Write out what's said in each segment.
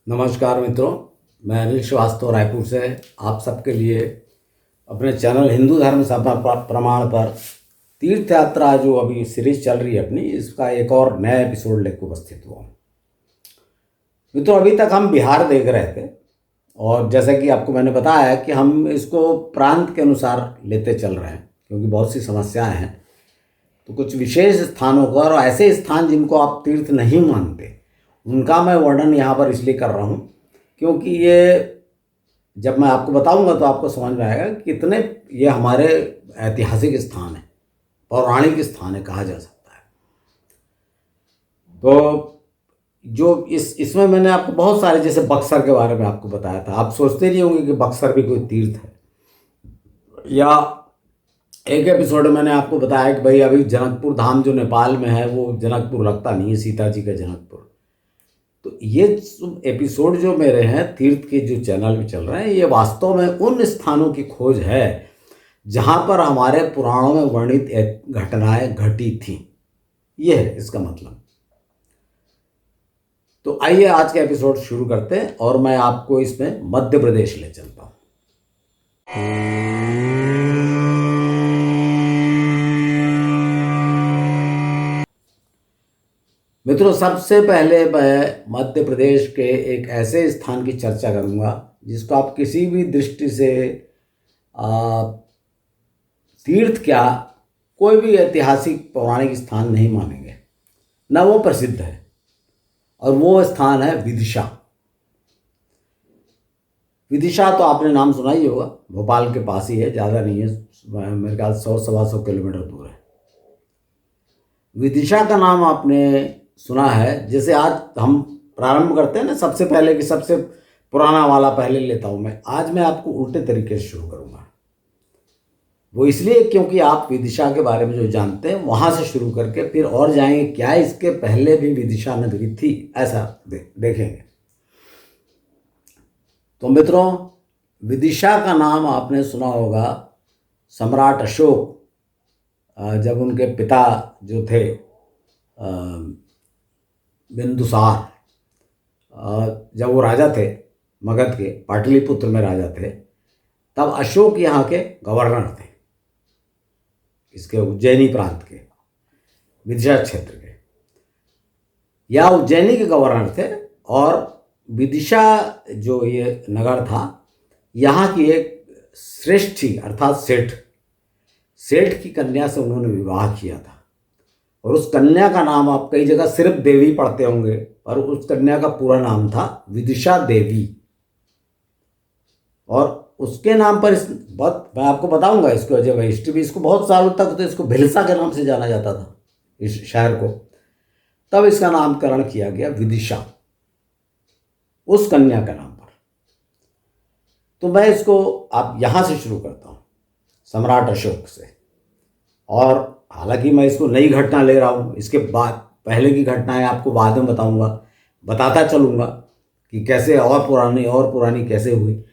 नमस्कार मित्रों, मैं अनिल श्रीवास्तव रायपुर से आप सबके लिए अपने चैनल हिंदू धर्म सभा प्रमाण पर तीर्थ यात्रा जो अभी सीरीज चल रही है अपनी, इसका एक और नया एपिसोड लेकर उपस्थित हुआ हूँ। मित्रों, अभी तक हम बिहार देख रहे थे और जैसा कि आपको मैंने बताया कि हम इसको प्रांत के अनुसार लेते चल रहे हैं क्योंकि बहुत सी समस्याएं हैं। तो कुछ विशेष स्थानों पर और ऐसे स्थान जिनको आप तीर्थ नहीं मानते उनका मैं वर्णन यहाँ पर इसलिए कर रहा हूँ क्योंकि ये जब मैं आपको बताऊंगा तो आपको समझ में आएगा कि कितने ये हमारे ऐतिहासिक स्थान है, पौराणिक स्थान है कहा जा सकता है। तो जो इसमें मैंने आपको बहुत सारे, जैसे बक्सर के बारे में आपको बताया था, आप सोचते नहीं होंगे कि बक्सर भी कोई तीर्थ है। या एक एपिसोड में मैंने आपको बताया कि भाई अभी जनकपुर धाम जो नेपाल में है वो जनकपुर लगता नहीं है, सीता जी का जनकपुर। तो ये एपिसोड जो मेरे हैं तीर्थ के जो चैनल में चल रहे हैं, ये वास्तव में उन स्थानों की खोज है जहाँ पर हमारे पुराणों में वर्णित घटनाएं घटी थी। ये है इसका मतलब। तो आइए आज का एपिसोड शुरू करते हैं और मैं आपको इसमें मध्य प्रदेश ले चलता हूँ। मित्रों, सबसे पहले मैं मध्य प्रदेश के एक ऐसे स्थान की चर्चा करूंगा जिसको आप किसी भी दृष्टि से तीर्थ क्या कोई भी ऐतिहासिक पौराणिक स्थान नहीं मानेंगे, ना वो प्रसिद्ध है। और वो स्थान है विदिशा। विदिशा तो आपने नाम सुना ही होगा, भोपाल के पास ही है, ज़्यादा नहीं है, मेरे ख्याल 100-125 किलोमीटर दूर है। विदिशा का नाम आपने सुना है। जैसे आज हम प्रारंभ करते हैं ना सबसे पहले, कि सबसे पुराना वाला पहले लेता हूँ मैं, आज मैं आपको उल्टे तरीके से शुरू करूँगा। वो इसलिए क्योंकि आप विदिशा के बारे में जो जानते हैं वहाँ से शुरू करके फिर और जाएंगे क्या इसके पहले भी विदिशा नगरी थी, ऐसा देखेंगे। तो मित्रों, विदिशा का नाम आपने सुना होगा सम्राट अशोक, जब उनके पिता जो थे बिंदुसार, जब वो राजा थे मगध के, पाटलिपुत्र में राजा थे, तब अशोक यहाँ के गवर्नर थे, इसके उज्जैनी प्रांत के, विदिशा क्षेत्र के, या उज्जैनी के गवर्नर थे। और विदिशा जो ये नगर था, यहाँ की एक श्रेष्ठी अर्थात सेठ की कन्या से उन्होंने विवाह किया था। और उस कन्या का नाम आप कई जगह सिर्फ देवी पढ़ते होंगे, और उस कन्या का पूरा नाम था विदिशा देवी। और उसके नाम पर मैं आपको बताऊंगा इसको वजह हिस्ट्री भी। इसको बहुत सालों तक तो इसको भिलसा के नाम से जाना जाता था इस शहर को, तब इसका नामकरण किया गया विदिशा, उस कन्या का नाम पर। तो मैं इसको आप यहाँ से शुरू करता हूँ, सम्राट अशोक से। और हालांकि मैं इसको नई घटना ले रहा हूँ, इसके बाद पहले की घटनाएं आपको बाद में बताऊंगा, बताता चलूँगा कि कैसे और पुरानी कैसे हुई।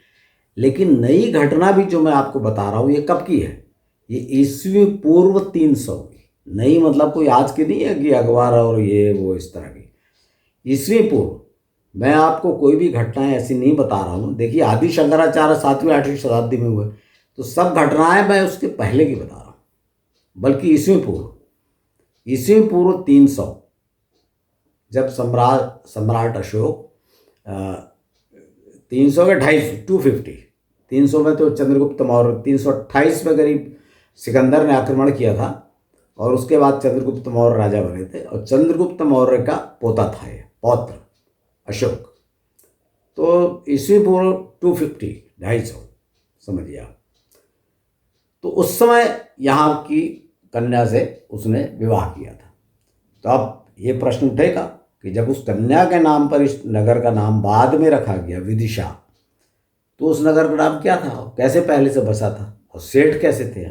लेकिन नई घटना भी जो मैं आपको बता रहा हूँ ये कब की है, ये ईस्वी पूर्व 300 की। नई मतलब कोई आज की नहीं है कि अखबार और ये वो इस तरह की। ईस्वी पूर्व मैं आपको कोई भी घटनाएं ऐसी नहीं बता रहा हूँ। देखिए, आदि शंकराचार्य 7वीं-8वीं शताब्दी में हुए, तो सब घटनाएं मैं उसके पहले की बता रहा हूँ, बल्कि ईस्वी पूर्व 300, जब सम्राट अशोक 300 के 250 250 300 में तो चंद्रगुप्त मौर्य, 328 में करीब सिकंदर ने आक्रमण किया था, और उसके बाद चंद्रगुप्त मौर्य राजा बने थे, और चंद्रगुप्त मौर्य का पोता था ये पौत्र अशोक। तो ईस्वी पूर्व 250 250 समझिए आप। तो उस समय यहाँ की कन्या से उसने विवाह किया था। तो अब ये प्रश्न उठेगा कि जब उस कन्या के नाम पर इस नगर का नाम बाद में रखा गया विदिशा, तो उस नगर का नाम क्या था, कैसे पहले से बसा था, और सेठ कैसे थे।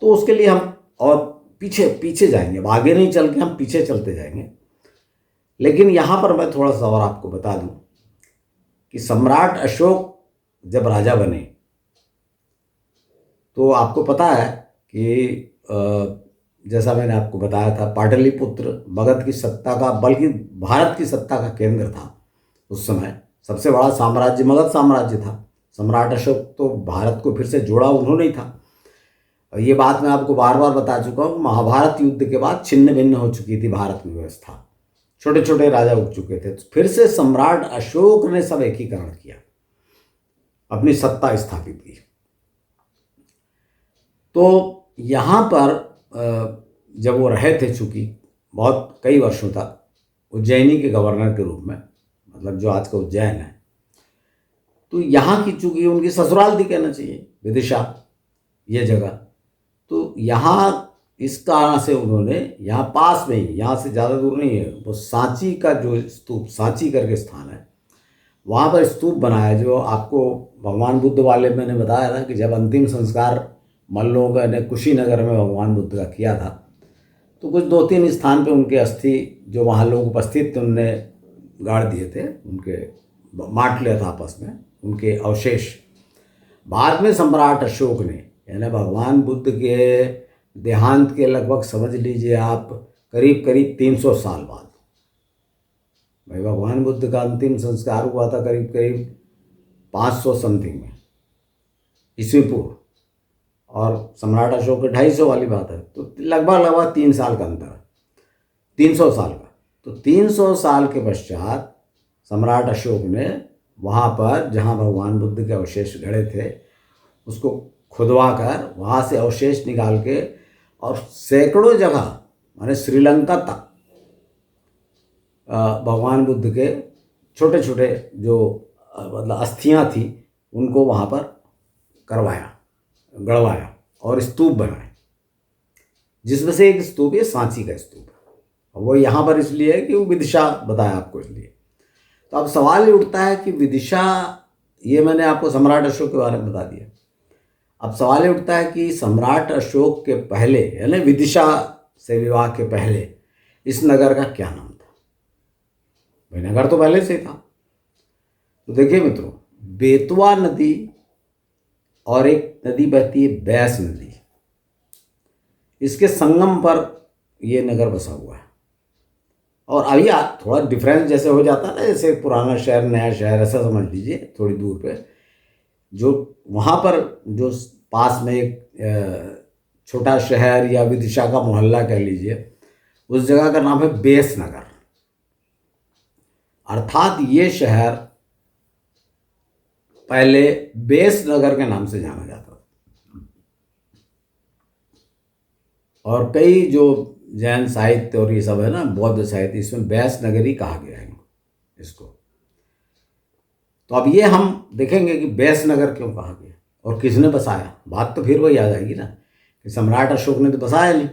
तो उसके लिए हम और पीछे जाएंगे, अब आगे नहीं चल के हम पीछे चलते जाएंगे। लेकिन यहाँ पर मैं थोड़ा सा और आपको बता दूं कि सम्राट अशोक जब राजा बने, तो आपको पता है कि जैसा मैंने आपको बताया था, पाटलिपुत्र मगध की सत्ता का, बल्कि भारत की सत्ता का केंद्र था। उस समय सबसे बड़ा साम्राज्य मगध साम्राज्य था। सम्राट अशोक तो भारत को फिर से जोड़ा उन्होंने ही था। और ये बात मैं आपको बार बार बता चुका हूँ, महाभारत युद्ध के बाद छिन्न भिन्न हो चुकी थी भारत की व्यवस्था, छोटे छोटे राजा उग चुके थे। तो फिर से सम्राट अशोक ने सब एकीकरण किया, अपनी सत्ता स्थापित की। तो यहाँ पर जब वो रहे थे, चूँकि बहुत कई वर्षों तक उज्जैनी के गवर्नर के रूप में, मतलब जो आज का उज्जैन है, तो यहाँ की चूँकि उनकी ससुराल थी, कहना चाहिए विदिशा ये जगह, तो यहाँ इस कारण से उन्होंने यहाँ पास में ही, यहाँ से ज़्यादा दूर नहीं है, वो सांची का जो स्तूप, सांची करके स्थान है, वहाँ पर स्तूप बनाया। जो आपको भगवान बुद्ध वाले मैंने बताया था कि जब अंतिम संस्कार मल्लों ने कुशीनगर में भगवान बुद्ध का किया था, तो कुछ 2-3 स्थान पे उनके अस्थि जो वहाँ लोग उपस्थित थे उनने गाड़ दिए थे, उनके बांट लिया था आपस में उनके अवशेष। बाद में सम्राट अशोक ने, यानी भगवान बुद्ध के देहांत के लगभग समझ लीजिए आप करीब करीब 300 साल बाद, भाई भगवान बुद्ध का अंतिम संस्कार हुआ था करीब करीब 500 समथिंग में ईस्वी पूर्व, और सम्राट अशोक के 250 वाली बात है, तो लगभग 3 साल का अंतर है, 300 साल का। तो 300 साल के पश्चात सम्राट अशोक ने वहाँ पर जहाँ भगवान बुद्ध के अवशेष गड़े थे उसको खुदवा कर वहाँ से अवशेष निकाल के, और सैकड़ों जगह माने श्रीलंका तक भगवान बुद्ध के छोटे छोटे जो मतलब अस्थियाँ थी उनको वहाँ पर करवाया, गड़वाया और स्तूप बनाए, जिसमें से एक स्तूप ये सांची का स्तूप है। वो यहाँ पर इसलिए है कि वो विदिशा बताया आपको, इसलिए। तो अब सवाल ये उठता है कि विदिशा, ये मैंने आपको सम्राट अशोक के बारे में बता दिया। अब सवाल ये उठता है कि सम्राट अशोक के पहले, यानी विदिशा से विवाह के पहले इस नगर का क्या नाम था? भाई नगर तो पहले से ही था। तो देखिए मित्रों, बेतवा नदी और एक नदी बहती है बैस नदी, इसके संगम पर ये नगर बसा हुआ है। और अभी थोड़ा डिफरेंस जैसे हो जाता है ना, जैसे पुराना शहर नया शहर, ऐसा समझ लीजिए। थोड़ी दूर पे जो वहाँ पर जो पास में एक छोटा शहर या विदिशा का मोहल्ला कह लीजिए, उस जगह का नाम है बेस नगर। अर्थात ये शहर पहले बेस नगर के नाम से जाना जाता था, और कई जो जैन साहित्य और ये सब है ना, बौद्ध साहित्य, इसमें बैस नगरी कहा गया है इसको। तो अब ये हम देखेंगे कि बैस नगर क्यों कहा गया और किसने बसाया। बात तो फिर वही आ जाएगी ना कि सम्राट अशोक ने तो बसाया नहीं,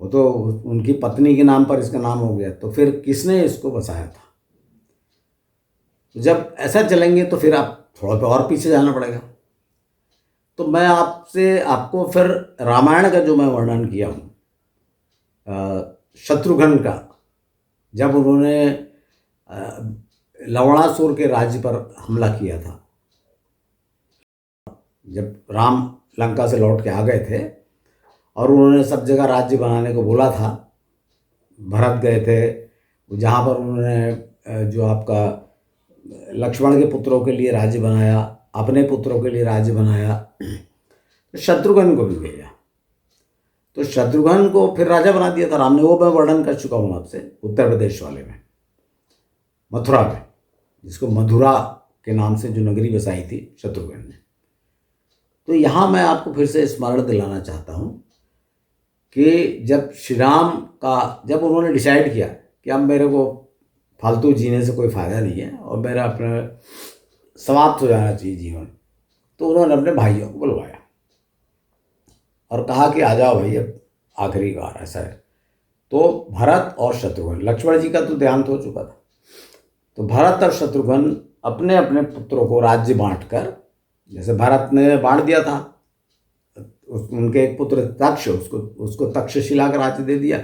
वो तो उनकी पत्नी के नाम पर इसका नाम हो गया, तो फिर किसने इसको बसाया था? तो जब ऐसा चलेंगे तो फिर आप थोड़ा पे और पीछे जाना पड़ेगा। तो मैं आपको फिर रामायण का जो मैं वर्णन किया हूँ, शत्रुघ्न का, जब उन्होंने लवणासुर के राज्य पर हमला किया था, जब राम लंका से लौट के आ गए थे और उन्होंने सब जगह राज्य बनाने को बोला था, भरत गए थे जहाँ पर उन्होंने जो आपका लक्ष्मण के पुत्रों के लिए राज्य बनाया, अपने पुत्रों के लिए राज्य बनाया, तो शत्रुघ्न को भी भेजा। तो शत्रुघ्न को फिर राजा बना दिया था राम ने, वो मैं वर्णन कर चुका हूँ आपसे, उत्तर प्रदेश वाले में, मथुरा में, जिसको मधुरा के नाम से जो नगरी बसाई थी शत्रुघ्न ने। तो यहाँ मैं आपको फिर से स्मरण दिलाना चाहता हूँ कि जब श्री राम का, जब उन्होंने डिसाइड किया कि अब मेरे को फालतू जीने से कोई फ़ायदा नहीं है और मेरा अपने समाप्त हो जाना चाहिए जीवन, तो उन्होंने अपने भाइयों को बुलवाया और कहा कि आ जाओ भाई, अब आखिरी बार ऐसा है। तो भरत और शत्रुघ्न, लक्ष्मण जी का तो देहांत हो चुका था, तो भरत और शत्रुघ्न अपने अपने पुत्रों को राज्य बांटकर, जैसे भरत ने बांट दिया था, उनके एक पुत्र तक्ष, उसको तक्षशिला का राज्य दे दिया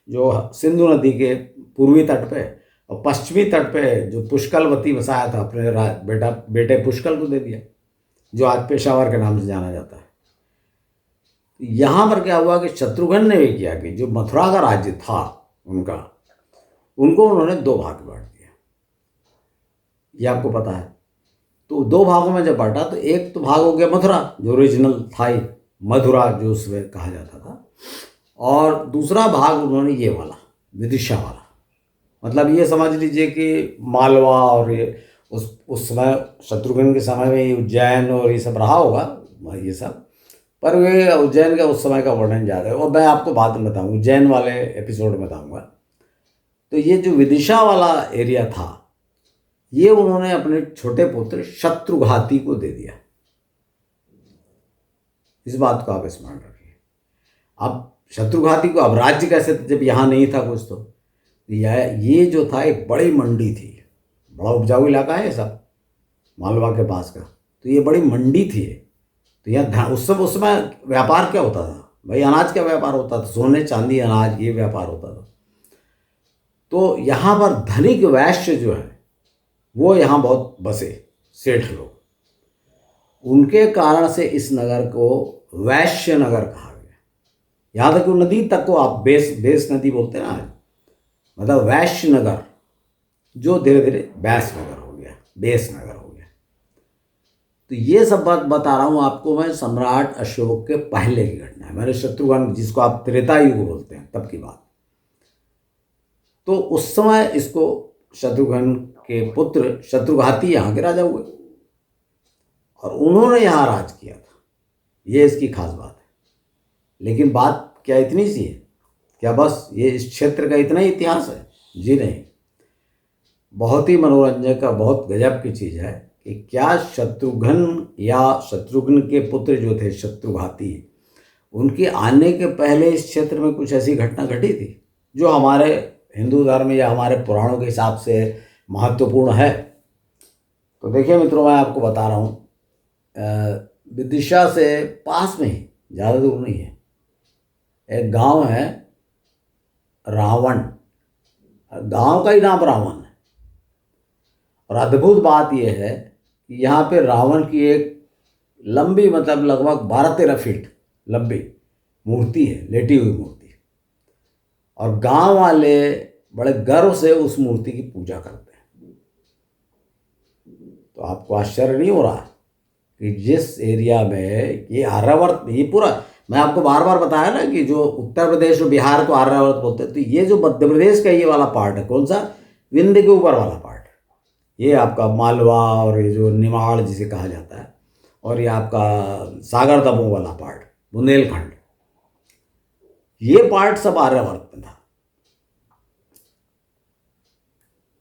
जो सिंधु नदी के पूर्वी तट पे, और पश्चिमी तट पे जो पुष्कलवती बसाया था अपने बेटे पुष्कल को दे दिया, जो आज पेशावर के नाम से जाना जाता है। यहाँ पर क्या हुआ कि शत्रुघ्न ने भी किया कि जो मथुरा का राज्य था उनको उन्होंने 2 भाग बांट दिया। ये आपको पता है। तो दो भागों में जब बांटा तो एक तो भाग हो गया मथुरा, जो ओरिजिनल था ही, मधुरा जो उसमें कहा जाता था, और दूसरा भाग उन्होंने ये वाला विदिशा वाला, मतलब ये समझ लीजिए कि मालवा और ये उस समय शत्रुघ्न के समय में ये उज्जैन और ये सब रहा होगा ये सब, पर वे उज्जैन का उस समय का वर्णन ज़्यादा है, और मैं आपको बाद में बताऊँगा, उज्जैन वाले एपिसोड में बताऊँगा। तो ये जो विदिशा वाला एरिया था ये उन्होंने अपने छोटे पुत्र शत्रुघाती को दे दिया। इस बात को आप स्मरण रखिए। अब शत्रुघाती को अब राज्य कैसे, जब यहाँ नहीं था कुछ, तो ये जो था एक बड़ी मंडी थी, बड़ा उपजाऊ इलाका है सब मालवा के पास का, तो ये बड़ी मंडी थी। तो यहाँ उस समय व्यापार क्या होता था भाई, अनाज का व्यापार होता था, सोने चांदी अनाज ये व्यापार होता था। तो यहाँ पर धनिक वैश्य जो है वो यहाँ बहुत बसे, सेठ लोग, उनके कारण से इस नगर को वैश्य नगर कहा गया। यहाँ तक कि नदी तक को आप बेस नदी बोलते हैं ना, मतलब वैश्य नगर, जो धीरे धीरे बैस नगर हो गया, बेस नगर हो गया। तो ये सब बात बता रहा हूँ आपको मैं सम्राट अशोक के पहले की घटना है, मेरे शत्रुघ्न जिसको आप त्रेता युग बोलते हैं तब की बात। तो उस समय इसको शत्रुघ्न के पुत्र शत्रुघाती यहाँ के राजा हुए और उन्होंने यहाँ राज किया था, ये इसकी खास बात है। लेकिन बात क्या इतनी सी है, क्या बस ये इस क्षेत्र का इतना ही इतिहास है? जी नहीं, बहुत ही मनोरंजक का, बहुत गजब की चीज़ है कि क्या शत्रुघ्न या शत्रुघ्न के पुत्र जो थे शत्रुघाती, उनके आने के पहले इस क्षेत्र में कुछ ऐसी घटना घटी थी जो हमारे हिंदू धर्म या हमारे पुराणों के हिसाब से महत्वपूर्ण है? तो देखिए मित्रों, मैं आपको बता रहा हूँ, विदिशा से पास में ही, ज़्यादा दूर नहीं है, एक गांव है रावण, गांव का ही नाम रावण है। और अद्भुत बात यह है कि यहाँ पे रावण की एक लंबी, मतलब लगभग 12-13 फीट लंबी मूर्ति है, लेटी हुई मूर्ति, और गांव वाले बड़े गर्व से उस मूर्ति की पूजा करते हैं। तो आपको आश्चर्य नहीं हो रहा कि जिस एरिया में ये आर्यावर्त, ये पूरा मैं आपको बार बार बताया ना कि जो उत्तर प्रदेश और बिहार को आर्यावर्त बोलते हैं, तो ये जो मध्य प्रदेश का ये वाला पार्ट है, कौन सा, विंध्य के ऊपर वाला पार्ट, ये आपका मालवा और ये जो निमाड़ जिसे कहा जाता है, और ये आपका सागर दमोह वाला पार्ट, बुंदेलखंड, ये पार्ट सब आर्यावर्त में था।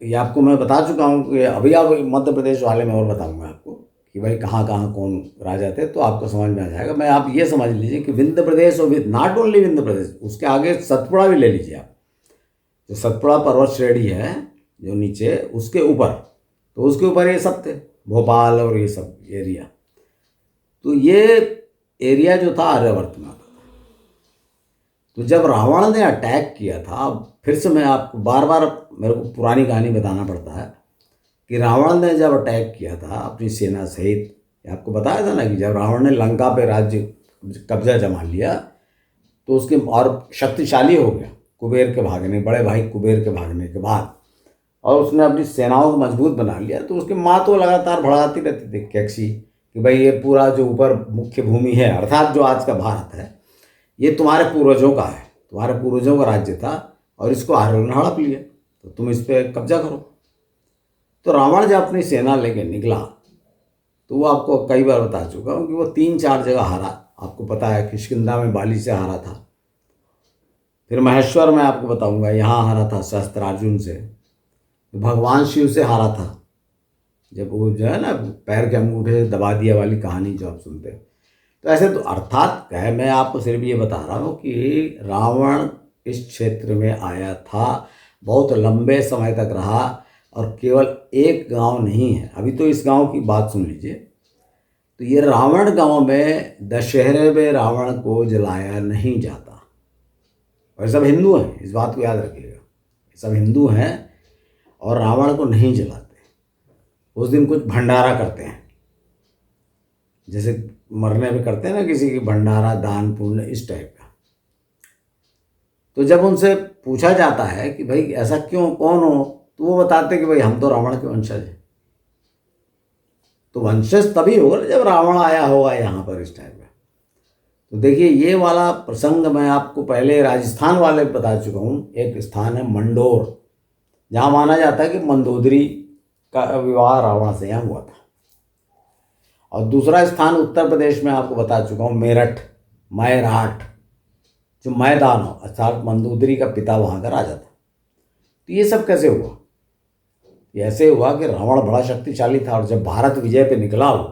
ये आपको मैं बता चुका हूँ कि अभी आप मध्य प्रदेश वाले में और बताऊंगा आपको कि भाई कहाँ कहाँ कौन राजा थे, तो आपको समझ में आ जाएगा। मैं आप ये समझ लीजिए कि विंध्य प्रदेश और नॉट ओनली विंध्य प्रदेश, उसके आगे सतपुड़ा भी ले लीजिए आप, जो सतपुड़ा पर्वत श्रेणी है जो नीचे, उसके ऊपर, तो उसके ऊपर ये सब थे, भोपाल और ये सब एरिया। तो ये एरिया जो था आर्यावर्त में आता था। तो जब रावण ने अटैक किया था, फिर से मैं आपको बार बार मेरे को पुरानी कहानी बताना पड़ता है कि रावण ने जब अटैक किया था अपनी सेना सहित, आपको बताया था ना कि जब रावण ने लंका पे राज्य कब्जा जमा लिया तो उसके और शक्तिशाली हो गया कुबेर के भागने, बड़े भाई कुबेर के भागने के बाद, और उसने अपनी सेनाओं को मजबूत बना लिया। तो उसकी माँ तो लगातार भड़काती रहती थी कैक्सी कि भाई ये पूरा जो ऊपर मुख्य भूमि है, अर्थात जो आज का भारत है, ये तुम्हारे पूर्वजों का है, तुम्हारे पूर्वजों का राज्य था, और इसको आर्यों ने हड़प लिया, तो तुम इस पर कब्जा करो। तो रावण जब अपनी सेना लेके निकला, तो वो आपको कई बार बता चुका हूँ कि वो 3-4 जगह हारा। आपको पता है किष्किंधा में बाली से हारा था, फिर महेश्वर में आपको बताऊंगा यहाँ हारा था सहस्त्रार्जुन से, भगवान शिव से हारा था जब वो जो है ना पैर के अंगूठे से दबा दिया वाली कहानी जो आप सुनते हैं। तो ऐसे तो अर्थात कहे, मैं आपको सिर्फ ये बता रहा हूँ कि रावण इस क्षेत्र में आया था, बहुत लंबे समय तक रहा, और केवल एक गांव नहीं है। अभी तो इस गांव की बात सुन लीजिए। तो ये रावण गांव में दशहरे में रावण को जलाया नहीं जाता, और सब हिंदू हैं, इस बात को याद रखिएगा, सब हिंदू हैं और रावण को नहीं जलाते। उस दिन कुछ भंडारा करते हैं, जैसे मरने में करते हैं ना किसी की भंडारा, दान पुण्य, इस टाइप का। तो जब उनसे पूछा जाता है कि भाई ऐसा क्यों, कौन हो, तो वो बताते कि भाई हम तो रावण के वंशज हैं। तो वंशज तभी होगा ना जब रावण आया होगा यहाँ पर इस टाइम में। तो देखिए ये वाला प्रसंग मैं आपको पहले राजस्थान वाले बता चुका हूँ। एक स्थान है मंडोर, जहाँ माना जाता है कि मंदोदरी का विवाह रावण से यहाँ हुआ था। और दूसरा स्थान उत्तर प्रदेश में आपको बता चुका हूँ, मेरठ, मैराठ, जो मैदान हो, अर्थात मंदोदरी का पिता वहाँ का राजा था। तो ये सब कैसे हुआ? ये ऐसे हुआ कि रावण बड़ा शक्तिशाली था और जब भारत विजय पे निकला हो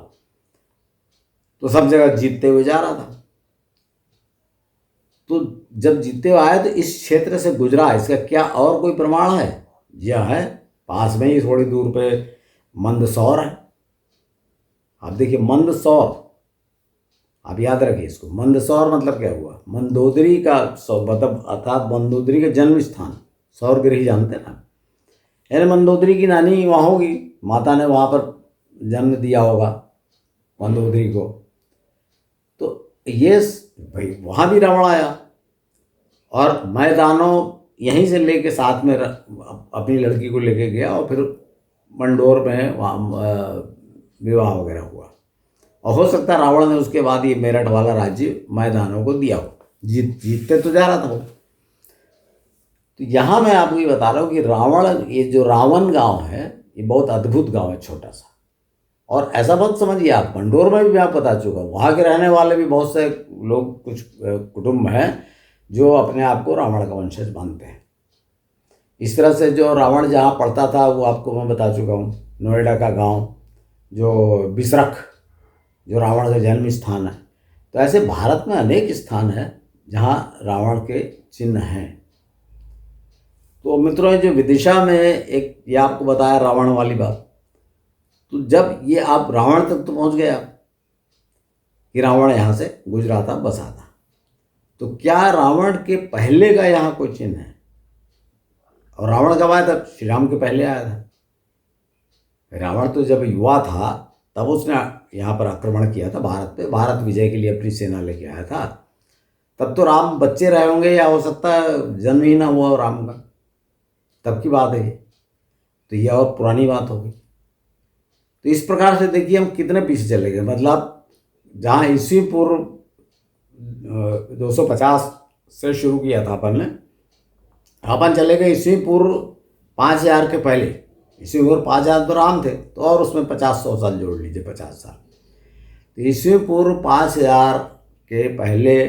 तो सब जगह जीतते हुए जा रहा था। तो जब जीतते हुए आया तो इस क्षेत्र से गुजरा, इसका क्या और कोई प्रमाण है? यह है, पास में ही थोड़ी दूर पे मंदसौर है। आप देखिए मंदसौर, आप याद रखिए इसको। मंदसौर मतलब क्या हुआ? मंदोदरी का मतलब अर्थात मंदोदरी का जन्म स्थान। सौरगृह जानते हैं ना, यानी मंदोदरी की नानी वहाँ होगी, माता ने वहाँ पर जन्म दिया होगा मंदोदरी को। तो ये भाई वहाँ भी रावण आया और मैदानों यहीं से लेके साथ में अपनी लड़की को लेके गया और फिर मंडोर में वहाँ विवाह वगैरह हुआ। और हो सकता है रावण ने उसके बाद ये मेरठ वाला राज्य मैदानों को दिया हो। जीतते तो जा रहा था वो। तो यहाँ मैं आपको ये बता रहा हूँ कि रावण, ये जो रावण गांव है, ये बहुत अद्भुत गांव है, छोटा सा। और ऐसा मत समझिए आप, मंडोर में भी मैं आपको बता चुका हूँ, वहाँ के रहने वाले भी बहुत से लोग, कुछ कुटुंब हैं जो अपने आप को रावण का वंशज मानते हैं। इस तरह से जो रावण जहाँ पढ़ता था वो आपको मैं बता चुका हूँ, नोएडा का गाँव जो बिसरख, जो रावण का जन्म स्थान है। तो ऐसे भारत में अनेक स्थान हैं जहाँ रावण के चिन्ह हैं। तो मित्रों, जो विदिशा में एक ये आपको बताया रावण वाली बात, तो जब ये आप रावण तक तो पहुँच गया कि रावण यहाँ से गुजरा था, बसा था, तो क्या रावण के पहले का यहाँ कोई चिन्ह है? और रावण कब आया था? श्री राम के पहले आया था। रावण तो जब युवा था तब उसने यहाँ पर आक्रमण किया था भारत पे, भारत विजय के लिए अपनी सेना लेके आया था। तब तो राम बच्चे रहे होंगे, या हो सकता है जन्म ही ना हुआ राम का, तब की बात है ये। तो ये और पुरानी बात होगी। तो इस प्रकार से देखिए हम कितने पीछे चले गए। मतलब जहाँ ईस्वी पूर्व 250 से शुरू किया था अपन चले गए ईस्वी पूर्व 5000 के पहले। ईस्वी पूर्व 5000 तो राम थे, तो और उसमें 50-100 साल जोड़ लीजिए, 50 साल। तो ईस्वी पूर्व 5000 के पहले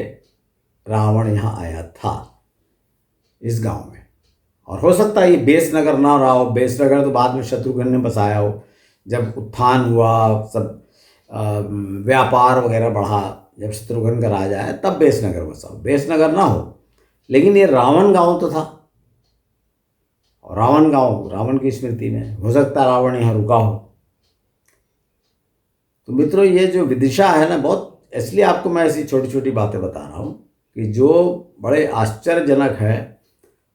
रावण यहाँ आया था इस गांव में। और हो सकता है ये बेसनगर ना रहा हो, बेसनगर तो बाद में शत्रुघ्न ने बसाया हो। जब उत्थान हुआ, सब व्यापार वगैरह बढ़ा, जब शत्रुघ्न का राज आया तब बेसनगर बसा हो, बेसनगर ना हो। लेकिन ये रावण गांव तो था, और रावण गांव रावण की स्मृति में, हो सकता है रावण यहाँ रुका हो। तो मित्रों, ये जो विदिशा है ना, बहुत, इसलिए आपको मैं ऐसी छोटी छोटी बातें बता रहा हूँ कि जो बड़े आश्चर्यजनक है।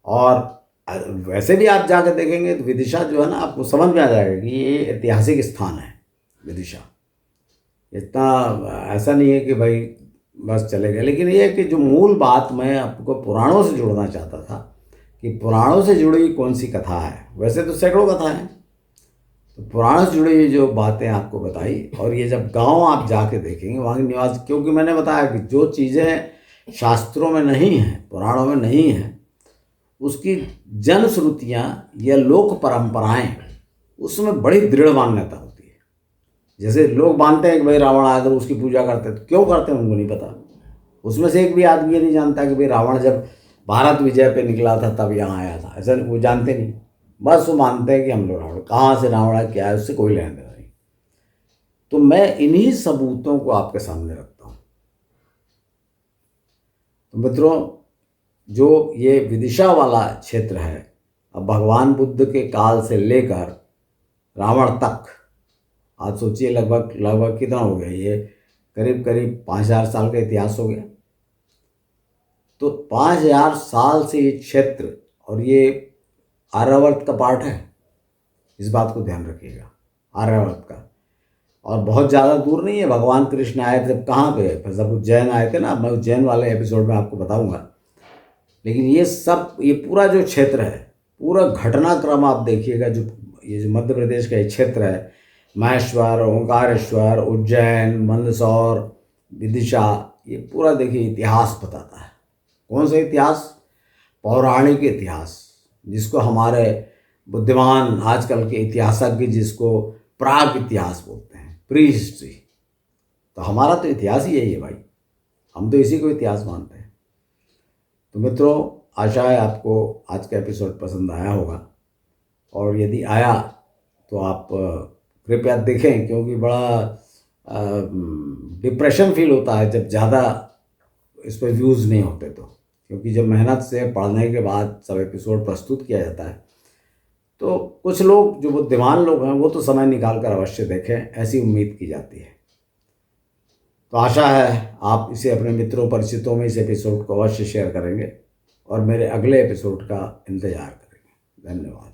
और वैसे भी आप जाकर देखेंगे तो विदिशा जो है ना, आपको समझ में आ जाएगा कि ये ऐतिहासिक स्थान है विदिशा। इतना ऐसा नहीं है कि भाई बस चले गए। लेकिन ये है कि जो मूल बात मैं आपको पुराणों से जोड़ना चाहता था कि पुराणों से जुड़ी कौन सी कथा है। वैसे तो सैकड़ों कथा हैं, तो पुराणों से जुड़ी जो बातें आपको बताई। और ये जब गांव आप जाके देखेंगे वहाँ के निवास, क्योंकि मैंने बताया कि जो चीज़ें शास्त्रों में नहीं हैं, पुराणों में नहीं हैं, उसकी जनश्रुतियाँ या लोक परंपराएं, उसमें बड़ी दृढ़ मान्यता होती है। जैसे लोग मानते हैं कि भाई रावण आया तो उसकी पूजा करते हैं, तो क्यों करते हैं उनको नहीं पता। उसमें से एक भी आदमी ये नहीं जानता कि भाई रावण जब भारत विजय पे निकला था तब यहाँ आया था, ऐसा वो जानते नहीं। बस वो मानते हैं कि हम लोग रावण, कहाँ से रावण आया, क्या है, उससे कोई लेना देना नहीं। तो मैं इन्हीं सबूतों को आपके सामने रखता हूँ। तो मित्रों, जो ये विदिशा वाला क्षेत्र है, अब भगवान बुद्ध के काल से लेकर रावण तक, आप सोचिए लगभग कितना हो गया, ये करीब 5000 साल का इतिहास हो गया। तो 5000 साल से ये क्षेत्र, और ये आर्यावर्त का पार्ट है, इस बात को ध्यान रखिएगा, आर्यावर्त का। और बहुत ज़्यादा दूर नहीं है। भगवान कृष्ण आए थे कहाँ पे? जब उज्जैन आए थे ना, मैं उज्जैन वाले एपिसोड में आपको बताऊंगा। लेकिन ये सब, ये पूरा जो क्षेत्र है, पूरा घटनाक्रम आप देखिएगा, जो ये जो मध्य प्रदेश का ये क्षेत्र है, महेश्वर, ओंकारेश्वर, उज्जैन, मंदसौर, विदिशा, ये पूरा देखिए इतिहास बताता है। कौन सा इतिहास? पौराणिक इतिहास, जिसको हमारे बुद्धिमान आजकल के इतिहासज्ञ जिसको प्राग इतिहास बोलते हैं, प्री हिस्ट्री। तो हमारा तो इतिहास ही यही है भाई, हम तो इसी को इतिहास मानते हैं। तो मित्रों, आशा है आपको आज का एपिसोड पसंद आया होगा, और यदि आया तो आप कृपया देखें, क्योंकि बड़ा डिप्रेशन फील होता है जब ज़्यादा इस पर व्यूज़ नहीं होते। तो क्योंकि जब मेहनत से पढ़ने के बाद सब एपिसोड प्रस्तुत किया जाता है, तो कुछ लोग जो बुद्धिमान लोग हैं वो तो समय निकाल कर अवश्य देखें, ऐसी उम्मीद की जाती है। तो आशा है आप इसे अपने मित्रों परिचितों में इस एपिसोड को अवश्य शेयर करेंगे और मेरे अगले एपिसोड का इंतज़ार करेंगे। धन्यवाद।